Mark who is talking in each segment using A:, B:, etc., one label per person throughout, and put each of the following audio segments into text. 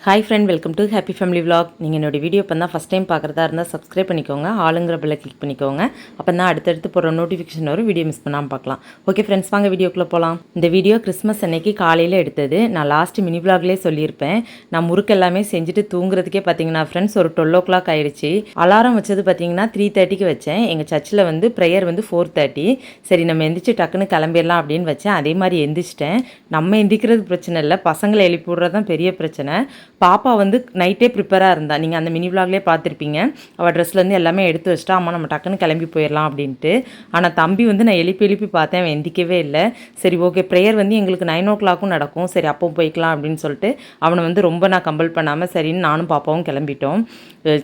A: Hi friend, welcome to Happy Family Vlog. நீங்கள் என்னோட video பண்ணா ஃபர்ஸ்ட் டைம் பார்க்குறதா இருந்தால் சப்ஸ்கிரைப் பண்ணிக்கோங்க, ஆளுங்கிற பெல்லை கிளிக் பண்ணிக்கோங்க. அப்போ தான் அடுத்தடுத்து போகிற நோட்டிஃபிகேஷன் வரும், வீடியோ மிஸ் பண்ணாமல் பார்க்கலாம். ஓகே ஃப்ரெண்ட்ஸ், வாங்க வீடியோக்குள்ளே போகலாம். இந்த வீடியோ கிறிஸ்மஸ் அன்னைக்கு காலையில் எடுத்தது. நான் லாஸ்ட் மினி vlogலேயே சொல்லியிருப்பேன். நான் முறுக்கு எல்லாமே செஞ்சுட்டு தூங்குறதுக்கே பார்த்தீங்கன்னா ஃப்ரெண்ட்ஸ் ஒரு 12 o'clock ஆயிடுச்சு. அலாரம் வச்சது பார்த்தீங்கன்னா 3:30க்கு வச்சேன். எங்கள் சர்ச்சில் வந்து ப்ரேயர் வந்து 4:30. சரி நம்ம எந்திரிச்சு டக்குன்னு கிளம்பிடலாம் அப்படின்னு வச்சேன். அதே மாதிரி எந்திரிச்சிட்டேன். நம்ம எந்திரிக்கிறது பிரச்சனை இல்லை, பசங்களை எழுப்பி விட்றது தான் பெரிய பிரச்சனை. பாப்பா வந்து நைட்டே ப்ரிப்பேராக இருந்தா, நீங்கள் அந்த மினி vlogலேயே பார்த்துருப்பீங்க. அவள் ட்ரெஸ்லேருந்து எல்லாமே எடுத்து வச்சிட்டா, அம்மா நம்ம டக்குன்னு கிளம்பி போயிடலாம் அப்படின்ட்டு. ஆனால் தம்பி வந்து நான் எழுப்பி பார்த்தேன், அவன் எந்திக்கவே இல்லை. சரி ஓகே, ப்ரேயர் வந்து எங்களுக்கு 9 o'clock நடக்கும், சரி அப்போ போய்க்கலாம் அப்படின்னு சொல்லிட்டு அவனை வந்து ரொம்ப நான் கம்பல் பண்ணாமல் சரின்னு நானும் பாப்பாவும் கிளம்பிட்டோம்.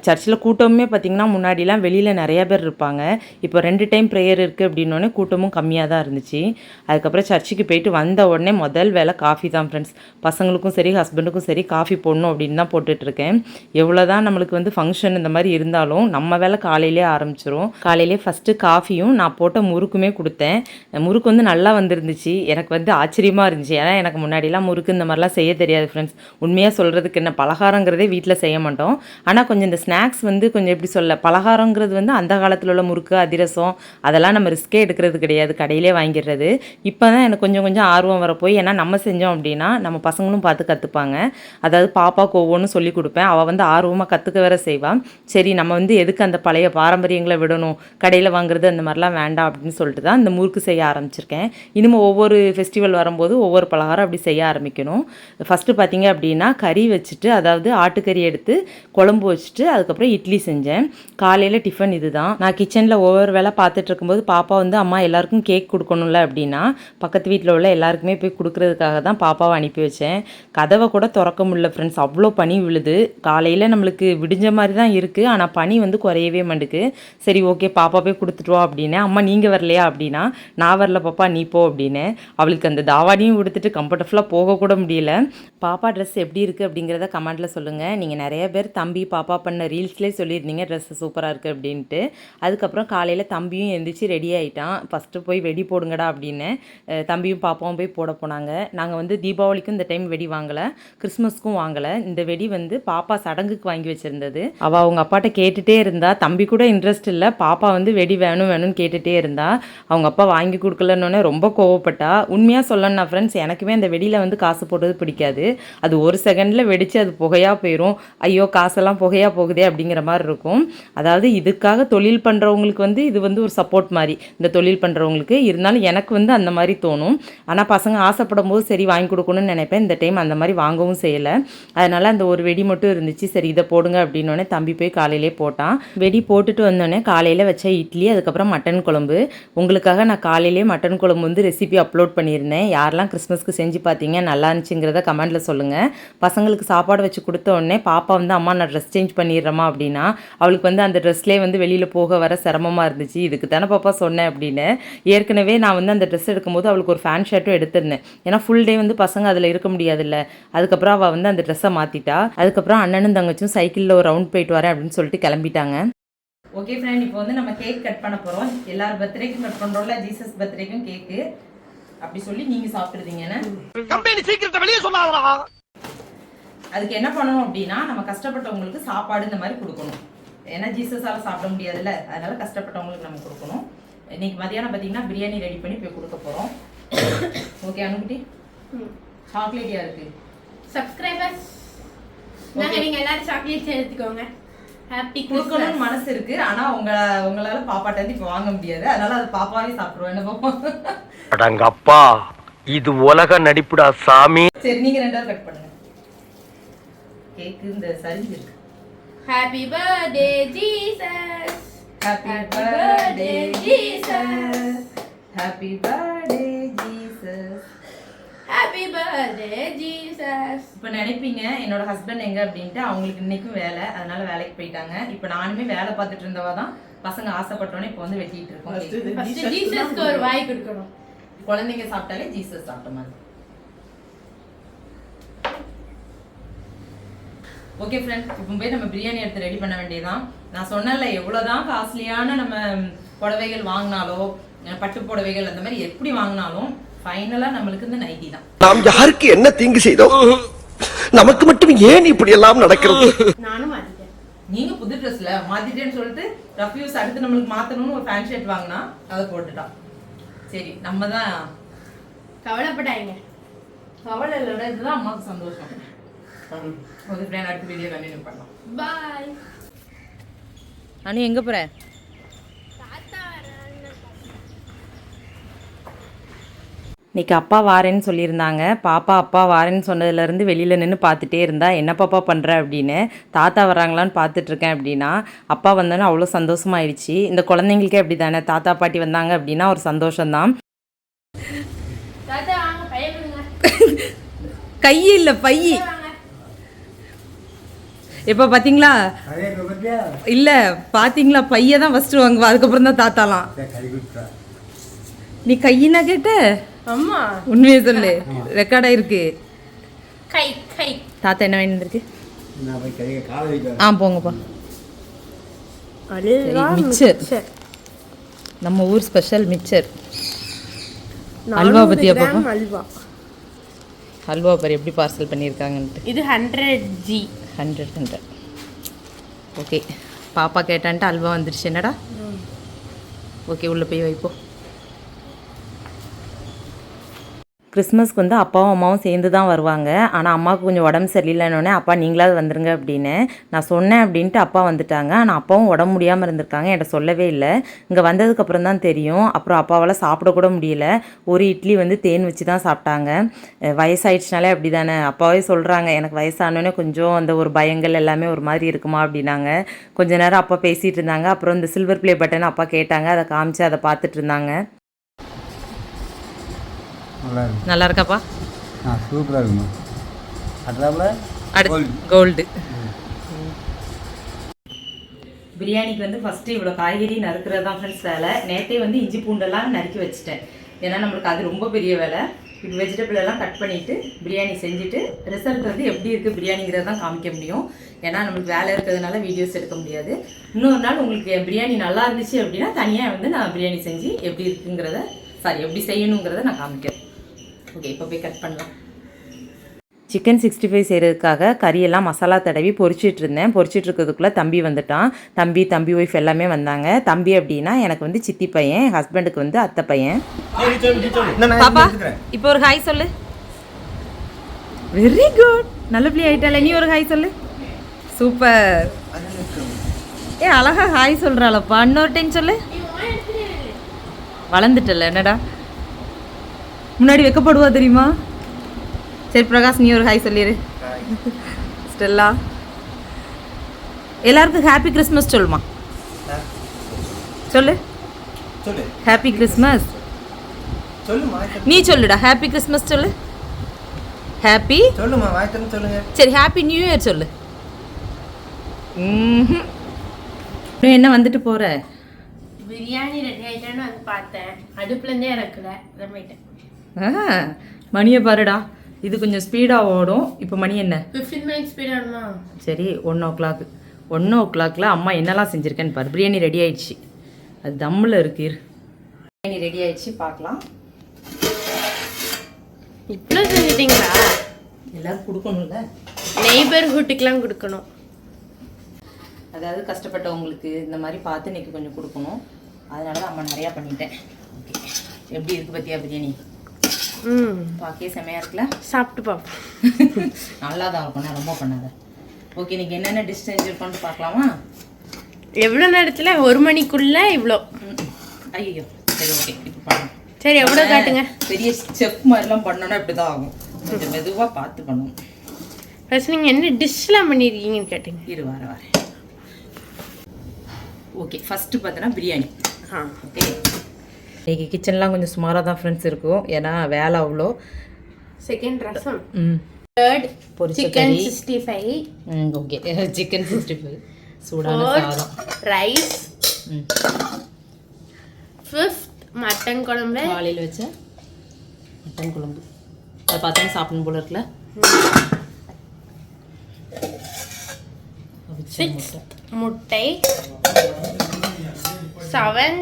A: சர்ச்சில் கூட்டமுமே பார்த்திங்கன்னா முன்னாடிலாம் வெளியில் நிறையா பேர் இருப்பாங்க. இப்போ 2 டைம் ப்ரேயர் இருக்குது அப்படின்னோடனே கூட்டமும் கம்மியாக தான் இருந்துச்சு. அதுக்கப்புறம் சர்ச்சுக்கு போயிட்டு வந்த உடனே முதல் வேலை காஃபி தான் ஃப்ரெண்ட்ஸ். பசங்களுக்கும் சரி ஹஸ்பண்டுக்கும் சரி காஃபி போடணும் அப்படின்னு தான் போட்டுட்ருக்கேன். எவ்வளோ தான் நம்மளுக்கு வந்து ஃபங்க்ஷன் இந்த மாதிரி இருந்தாலும் நம்ம வேலை காலையிலே ஆரம்பிச்சிரும். காலையிலே ஃபஸ்ட்டு காஃபியும் நான் போட்ட முறுக்குமே கொடுத்தேன். முறுக்கு வந்து நல்லா வந்துருந்துச்சு. எனக்கு வந்து ஆச்சரியமாக இருந்துச்சு. ஏன்னா எனக்கு முன்னாடிலாம் முறுக்கு இந்த மாதிரிலாம் செய்ய தெரியாது ஃப்ரெண்ட்ஸ். உண்மையாக சொல்கிறதுக்கு என்ன, பலகாரங்கிறதே வீட்டில் செய்ய மாட்டோம். ஆனால் கொஞ்சம் இந்த ஸ்நாக்ஸ் வந்து கொஞ்சம் எப்படி சொல்ல, பலகாரங்கிறது வந்து அந்த காலத்தில் உள்ள முறுக்கு அதிரசம் அதெல்லாம் நம்ம ரிஸ்க்கே எடுக்கிறது கிடையாது, கடையிலே வாங்கிடுறது. இப்போ தான் எனக்கு கொஞ்சம் ஆர்வம் வர போய், ஏன்னா நம்ம செஞ்சோம் அப்படின்னா நம்ம பசங்களும் பார்த்து கற்றுப்பாங்க. அதாவது பாப்பாவுக்கு ஒவ்வொன்றும் சொல்லி கொடுப்பேன், அவள் வந்து ஆர்வமாக கற்றுக்க வேற செய்வாள். சரி நம்ம வந்து எதுக்கு அந்த பழைய பாரம்பரியங்களை விடணும், கடையில் வாங்குறது அந்த மாதிரிலாம் வேண்டாம் அப்படின்னு சொல்லிட்டு தான் இந்த முறுக்கு செய்ய ஆரம்பிச்சிருக்கேன். இனிமேல் ஒவ்வொரு ஃபெஸ்டிவல் வரும்போது ஒவ்வொரு பலகாரம் அப்படி செய்ய ஆரம்பிக்கணும். ஃபஸ்ட்டு பார்த்தீங்க அப்படின்னா கறி வச்சுட்டு, அதாவது ஆட்டுக்கறி எடுத்து குழம்பு வச்சுட்டு அதுக்கப்புறம் இட்லி செஞ்சேன். காலையில் டிஃபன் இது தான். நான் கிச்சனில் ஒவ்வொரு வேலை பார்த்துட்டு இருக்கும்போது பாப்பா வந்து அம்மா எல்லாருக்கும் கேக் கொடுக்கணும்ல அப்படின்னா பக்கத்து வீட்டில் உள்ள எல்லாருக்குமே போய் கொடுக்குறதுக்காக தான் பாப்பாவை அனுப்பி வச்சேன். கதவை கூட திறக்க முடியல ஃப்ரெண்ட்ஸ், அவ்வளோ பனி விழுது. காலையில் நம்மளுக்கு விடிஞ்ச மாதிரி தான் இருக்குது, ஆனால் பனி வந்து குறையவே மாட்டுக்கு. சரி ஓகே பாப்பா போய் கொடுத்துட்டு வா அப்படின்னு. அம்மா நீங்கள் வரலையா அப்படின்னா, நான் வரல பாப்பா நீ போ அப்படின்னு. அவளுக்கு அந்த தாவாடியும் கொடுத்துட்டு கம்ஃபர்டபுளாக போகக்கூட முடியல. பாப்பா ட்ரெஸ் எப்படி இருக்குது அப்படிங்கிறத கமெண்ட்டில் சொல்லுங்கள். நீங்கள் நிறைய பேர் தம்பி பாப்பா பண்ண ரீல்ஸ்லேயே சொல்லியிருந்தீங்க ட்ரெஸ்ஸு சூப்பராக இருக்குது அப்படின்ட்டு. அதுக்கப்புறம் காலையில் தம்பியும் எழுந்திரிச்சு ரெடி ஆகிட்டான். ஃபஸ்ட்டு போய் வெடி போடுங்கடா அப்படின்னு தம்பியும் பாப்பாவும் போய் போட போனாங்க. நாங்கள் வந்து தீபாவளிக்கும் இந்த டைம் வெடி வாங்கலை, கிறிஸ்மஸ்க்கும் வாங்கலை. இந்த வெடி வந்து பாப்பா சடங்குக்கு வாங்கி வச்சுருந்தது. அவள் அவங்க அப்பாட்ட கேட்டுகிட்டே இருந்தா. தம்பி கூட இன்ட்ரெஸ்ட் இல்லை, பாப்பா வந்து வெடி வேணும்னு கேட்டுகிட்டே இருந்தா. அவங்க அப்பா வாங்கி கொடுக்கலன்னொன்னே ரொம்ப கோவப்பட்டா. உண்மையாக சொல்லணும்னா ஃப்ரெண்ட்ஸ், எனக்குமே அந்த வெடியில் வந்து காசு போடுறது பிடிக்காது. அது ஒரு செகண்டில் வெடித்து அது புகையாக போயிடும். ஐயோ காசெல்லாம் புகையாக போகுதே அப்படிங்கிற மாதிரி இருக்கும். அதாவது இதுக்காக தொழில் பண்ணுறவங்களுக்கு வந்து இது வந்து ஒரு சப்போர்ட் மாதிரி, இந்த தொழில் பண்ணுறவங்களுக்கு. இருந்தாலும் எனக்கு வந்து அந்த மாதிரி தோணும். ஆனால் பசங்க ஆசைப்படும் போது சரி வாங்கி கொடுக்கணும்னு நினைப்பேன். இந்த டைம் அந்த மாதிரி வாங்கவும் செய்யலை. அதனால் அந்த ஒரு வெடி மட்டும் இருந்துச்சு. சரி இதை போடுங்க அப்படின்னோடனே தம்பி போய் காலையிலே போட்டான். வெடி போட்டுட்டு வந்தோடனே காலையில் வச்ச இட்லி, அதுக்கப்புறம் மட்டன் குழம்பு. உங்களுக்காக நான் காலையிலே மட்டன் குழம்பு வந்து ரெசிபி அப்லோட் பண்ணியிருந்தேன். யாரெல்லாம் கிறிஸ்மஸ்க்கு செஞ்சு பார்த்தீங்க நல்லா இருந்துச்சுங்கிறத கமெண்ட்டில் சொல்லுங்கள். பசங்களுக்கு சாப்பாடு வச்சு கொடுத்த உடனே பாப்பா வந்து அம்மா நான் ட்ரெஸ் சேஞ்ச் பண்ணிடுறேம்மா அப்படின்னா, அவளுக்கு வந்து அந்த ட்ரெஸ்லேயே வந்து வெளியில் போக வர சிரமமாக இருந்துச்சு. இதுக்கு தானே பாப்பா சொன்னேன் அப்படின்னு. ஏற்கனவே நான் வந்து அந்த ட்ரெஸ் எடுக்கும்போது அவளுக்கு ஒரு ஃபேன் ஷர்ட்டும் எடுத்திருந்தேன். ஏன்னா ஃபுல் டே வந்து பசங்க அதில் இருக்க முடியாதுல்ல. அதுக்கப்புறம் அவள் வந்து அந்த ட்ரெஸ்ஸை மாற்றிட்டா. அதுக்கப்புறம் அண்ணனும் தங்கச்சும் சைக்கிளில் ஒரு ரவுண்ட் போயிட்டு வரேன் அப்படின்னு சொல்லிட்டு கிளம்பிட்டாங்க. ஓகே ஃப்ரெண்ட், இப்போ வந்து நம்ம கேக் கட் பண்ண போகிறோம். எல்லார் பர்த்டேக்கும் கட் பண்ணுறோம்ல, ஜீசஸ் பர்த்டேக்கும் கேக்கு அப்படி சொல்லி நீங்கள் சாப்பிட்றீங்கன்னு. அதுக்கு என்ன பண்ணணும் அப்படின்னா, நம்ம கஷ்டப்பட்டவங்களுக்கு சாப்பாடு இந்த மாதிரி கொடுக்கணும். ஏன்னா ஜீசஸால் சாப்பிட முடியாதுல்ல, அதனால கஷ்டப்பட்டவங்களுக்கு நம்ம கொடுக்கணும். இன்னைக்கு மதியானம் பார்த்தீங்கன்னா பிரியாணி ரெடி பண்ணி போய் கொடுக்க போகிறோம். ஓகே அனுக்குட்டி, சாக்லேட் யாருக்கு?
B: சப்ஸ்கிரைபர்ஸ் நீங்க எல்லாரும் சாக்லேட்ஸ் எடுத்துக்கோங்க. ஹாப்பி
A: கொடுக்கணும்னு மனசு இருக்கு, ஆனா உங்களால பாப்பாட்ட இருந்து இப்போ வாங்க முடியாது. அதனால அது பாப்பாவே சாப்பிடுவோம். என்ன பாப்பா?
C: அடங்க அப்பா, இது உலக நடிப்புடா சாமி.
A: சரி நீங்க 2 கட் பண்ணுங்க. கேக் இந்த சரிஞ்சு இருக்கு.
B: Happy birthday Jesus,
A: happy birthday Jesus, happy birthday Jesus,
B: happy birthday Jesus.
A: இப்போ நினைப்பீங்க என்னோட ஹஸ்பண்ட் எங்க அப்படின்ட்டு. அவங்களுக்கு இன்னைக்கும் வேலை, அதனால வேலைக்கு போயிட்டாங்க. இப்போ நானுமே வேலை பார்த்துட்டு இருந்தவா தான் பசங்க ஆசைப்பட்டோன்னே இப்போ வந்து வெட்டிட்டு இருக்கோம்.
B: ஃபர்ஸ்ட் ஜீசஸ்க்கு ஒரு வாய் கொடுக்கணும்.
A: குழந்தைங்க சாப்பிட்டாலே ஜீசஸ் சாப்பிட்ட மாதிரி. ஓகே ஃப்ரெண்ட், இப்போ போய் நம்ம பிரியாணி எடுத்து ரெடி பண்ண வேண்டியதான். நான் சொன்னல எவ்வளோதான் காஸ்ட்லியான நம்ம புடவைகள் வாங்கினாலோ, பட்டு புடவைகள் அந்த மாதிரி எப்படி வாங்கினாலும் ஃபைனலாக நம்மளுக்கு இந்த நைட்டி தான்.
C: நாம் யாருக்கு என்ன தீங்கு செய்தோம்? நமக்கு மட்டும் ஏன் இப்படி எல்லாம் நடக்கிறது?
B: நானும் மாத்திட்டேன்.
A: நீங்க புது ட்ரெஸ்ல மாத்திட்டேன்னு சொல்லிட்டு ரஃப்யூஸ் அடுத்து நம்மளுக்கு மாத்தணும்னு ஒரு ஃபேன் ஷர்ட் வாங்கினா அதை போட்டுட்டான். சரி நம்ம தான்
B: கவலைப்படாதீங்க.
A: கவலை இல்லைட, இதுதான் அம்மாவுக்கு சந்தோஷம். ஒரு ஃப்ரெண்ட் அடுத்த வீடியோ கண்டினியூ பண்ணலாம்.
B: பாய்.
A: அனு எங்க போற? இன்னைக்கு அப்பா வாரேன்னு சொல்லியிருந்தாங்க. பாப்பா அப்பா வாரேன்னு சொன்னதுலேருந்து வெளியில் நின்று பார்த்துட்டே இருந்தா, என்ன பாப்பா பண்ணுற அப்படின்னு. தாத்தா வராங்களான்னு பார்த்துட்ருக்கேன் அப்படின்னா, அப்பா வந்தோன்னே அவ்வளோ சந்தோஷமாயிடுச்சு. இந்த குழந்தைங்களுக்கே அப்படி தானே, தாத்தா பாட்டி வந்தாங்க அப்படின்னா ஒரு சந்தோஷம்தான்.
B: தாத்தா வாங்க, பைய கொடுங்க.
A: கை இல்லை பை. இப்போ பார்த்தீங்களா? இல்லை பார்த்தீங்களா, பையை தான் ஃபஸ்ட்டு வாங்குவா, அதுக்கப்புறம் தான் தாத்தாலாம். நீ கையினா கேட்ட?
B: அம்மா
A: உண்மையை சொல்லு, ரெக்கார்ட் ஆயிருக்கு.
B: கை கை.
A: தாத்தா என்ன வேண்டியிருக்கு? போங்கப்பா. மிச்சர், நம்ம ஊர் ஸ்பெஷல் மிச்சர். அல்வா பத்தியா பாப்பா?
B: அல்வா.
A: அல்வா பாரு எப்படி பார்சல் பண்ணியிருக்காங்கன்ட்டு.
B: இது 100G.
A: 100. ஓகே, பாப்பா கேட்டான்ட்டு அல்வா வந்துடுச்சு. என்னடா? ஓகே, உள்ளே போய் வைப்போம். கிறிஸ்மஸ்க்கு வந்து அப்பாவும் அம்மாவும் சேர்ந்து தான் வருவாங்க. ஆனால் அம்மாவுக்கு கொஞ்சம் உடம்பு சரியில்லைன்னொடனே அப்பா நீங்களாவது வந்துருங்க அப்படின்னு நான் சொன்னேன். அப்படின்ட்டு அப்பா வந்துட்டாங்க. ஆனால் அப்பாவும் உடம்பு முடியாமல் இருந்திருக்காங்க, என்கிட்ட சொல்லவே இல்லை. இங்கே வந்ததுக்கப்புறம் தான் தெரியும். அப்புறம் அப்பாவால் சாப்பிடக்கூட முடியல. ஒரு இட்லி வந்து தேன் வச்சு தான் சாப்பிட்டாங்க. வயசாயிடுச்சுனாலே அப்படி தானே. அப்பாவே சொல்கிறாங்க, எனக்கு வயசானோடனே கொஞ்சம் அந்த ஒரு பயங்கள் எல்லாமே ஒரு மாதிரி இருக்குமா அப்படின்னாங்க. கொஞ்ச நேரம் அப்பா பேசிகிட்டு இருந்தாங்க. அப்புறம் இந்த சில்வர் ப்ளே பட்டன் அப்பா கேட்டாங்க, அதை காமிச்சு அதை பார்த்துட்டு இருந்தாங்க. நல்லா இருக்காப்பா?
D: சூப்பராக இருக்குமா.
A: கோல்டு பிரியாணிக்கு வந்து ஃபஸ்ட்டு இவ்வளோ காய்கறி நறுக்கிறது தான் ஃப்ரெண்ட்ஸ் வேலை. நேற்றே வந்து இஞ்சி பூண்டெல்லாம் நறுக்கி வச்சுட்டேன். ஏன்னா நம்மளுக்கு அது ரொம்ப பெரிய வேலை. இப்போ வெஜிடபிள் எல்லாம் கட் பண்ணிவிட்டு பிரியாணி செஞ்சுட்டு ரிசல்ட் வந்து எப்படி இருக்குது பிரியாணிங்கிறது தான் காமிக்க முடியும். ஏன்னா நம்மளுக்கு வேலை இருக்கிறதுனால வீடியோஸ் எடுக்க முடியாது. இன்னொரு நாள் உங்களுக்கு பிரியாணி நல்லா இருந்துச்சு அப்படின்னா தனியாக வந்து நான் பிரியாணி செஞ்சு எப்படி இருக்குங்கிறத எப்படி செய்யணுங்கிறத நான் காமிக்கிறேன். ஓகே, இப்போ போய் கட் பண்ணலாம். சிக்கன் 65 செய்கிறதுக்காக கறியெல்லாம் மசாலா தடவி பொரிச்சிட்டு இருந்தேன். பொரிச்சிட்டு இருக்கிறதுக்குள்ளே தம்பி வந்துட்டான். தம்பி ஒய்ஃப் எல்லாமே வந்தாங்க. தம்பி அப்படின்னா எனக்கு வந்து சித்தி பையன், ஹஸ்பண்டுக்கு வந்து அத்தை பையன். பாப்பா இப்போ ஒரு ஹாய் சொல்லு. வெரி குட், நல்ல பிள்ளை ஆயிட்டால. நீ ஒரு ஹாய் சொல்லு. சூப்பர். அழகா ஹாய் சொல்கிறாளப்பா. இன்னொரு டைம் சொல்லு. வளர்ந்துட்டல என்னடா, முன்னாடி வைக்கப்படுவா தெரியுமா? சரி பிரகாஷ், நீ ஒரு ஹாய் சொல்லிடு. ஸ்டெல்லா எல்லாருக்கும் ஹாப்பி கிறிஸ்மஸ் சொல்லுமா. சொல்லு ஹாப்பி கிறிஸ்மஸ். நீ சொல்லுடா ஹாப்பி கிறிஸ்மஸ் சொல்லு. ஹாப்பி சொல்லுங்க. சரி ஹாப்பி நியூ இயர் சொல்லு. என்ன வந்துட்டு போற?
B: பிரியாணி ரெடி ஆயிட்டான்னு வந்து பார்த்தேன், அடுப்புலேருந்தே இறக்கல, ரமிட்டேன்.
A: மணியை பாருடா, இது கொஞ்சம் ஸ்பீடாக ஓடும். இப்போ மணி என்ன?
B: 15 minutes ஸ்பீட் ஆடுமா?
A: சரி 1 o'clock. 1 o'clockல அம்மா என்னெல்லாம் செஞ்சுருக்கேன்னு பாரு. பிரியாணி ரெடி ஆயிடுச்சு, அது தம்மில் இருக்கு. பிரியாணி ரெடி ஆயிடுச்சு, பார்க்கலாம்.
B: இவ்வளோ செஞ்சுட்டீங்களா?
A: எல்லோரும் கொடுக்கணும்ல,
B: நெய்பர்ஹுட்டுக்கெலாம் கொடுக்கணும்.
A: அதாவது கஷ்டப்பட்டவங்களுக்கு இந்த மாதிரி பார்த்து இன்றைக்கி கொஞ்சம் கொடுக்கணும். அதனால தான் அம்மா நிறையா பண்ணிட்டேன். ஓகே, எப்படி இருக்குது பத்தியா பிரியாணி? பாக்கே செமையாக இருக்குல்ல? சாப்பிட்டு பார்ப்போம். நல்லா தான் இருக்கும், ரொம்ப பண்ணாத. ஓகே, இன்றைக்கி என்னென்ன டிஷ் செஞ்சுருக்கோன்னு பார்க்கலாமா?
B: எவ்வளோ நேரத்தில்? 1 மணிக்குள்ளே இவ்வளோ?
A: ஐயோ சரி ஓகே, இப்போ பண்ணணும்.
B: சரி எவ்வளோ காட்டுங்க.
A: பெரிய செஃப் மாதிரிலாம் பண்ணோன்னா இப்படி தான் ஆகும். கொஞ்சம் மெதுவாக பார்த்து பண்ணணும்.
B: ஃபர்ஸ்ட் நீங்கள் என்ன டிஷ்லாம் பண்ணியிருக்கீங்கன்னு கேட்டீங்க.
A: இரு வரேன். ஓகே, ஃபஸ்ட்டு பார்த்தோன்னா பிரியாணி. ஓகே, இன்றைக்கி கிச்சன்லாம் கொஞ்சம் சுமாராக தான் ஃப்ரெண்ட்ஸ் இருக்கும், ஏன்னா வேலை அவ்வளோ.
B: Second rasam. Third chicken 65.
A: Okay, chicken 65 சூடான சாதம்.
B: ரைஸ். ஃபிஃப்த் மட்டன் குழம்பு.
A: காலையில் வச்ச மட்டன் குழம்பு, அதை பார்த்தா சாப்பிடணும் போல இருக்குல்ல.
B: 6 முட்டை. 7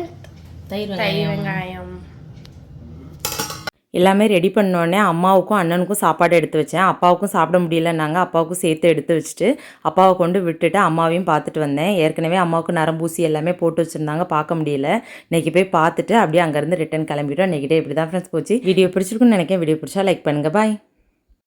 B: தயிர் வெங்காயம்.
A: எல்லாமே ரெடி பண்ணோடனே அம்மாவுக்கும் அண்ணனுக்கும் சாப்பாடு எடுத்து வச்சேன். அப்பாவுக்கும் சாப்பிட முடியலன்னாங்க. அப்பாவுக்கும் சேர்த்து எடுத்து வச்சுட்டு அப்பாவை கொண்டு விட்டுட்டு அம்மாவையும் பார்த்துட்டு வந்தேன். ஏற்கனவே அம்மாவுக்கு நரம்பூசி எல்லாமே போட்டு வச்சுருந்தாங்க, பார்க்க முடியல. இன்றைக்கி போய் பார்த்துட்டு அப்படியே அங்கேருந்து ரிட்டன் கிளம்பிட்டோம். இன்றைக்கிட்டே இப்படி தான் ஃப்ரெண்ட்ஸ் போச்சு. வீடியோ பிடிச்சிருக்குன்னு நினைக்கிறேன். வீடியோ பிடிச்சா லைக் பண்ணுங்கள். பாய்.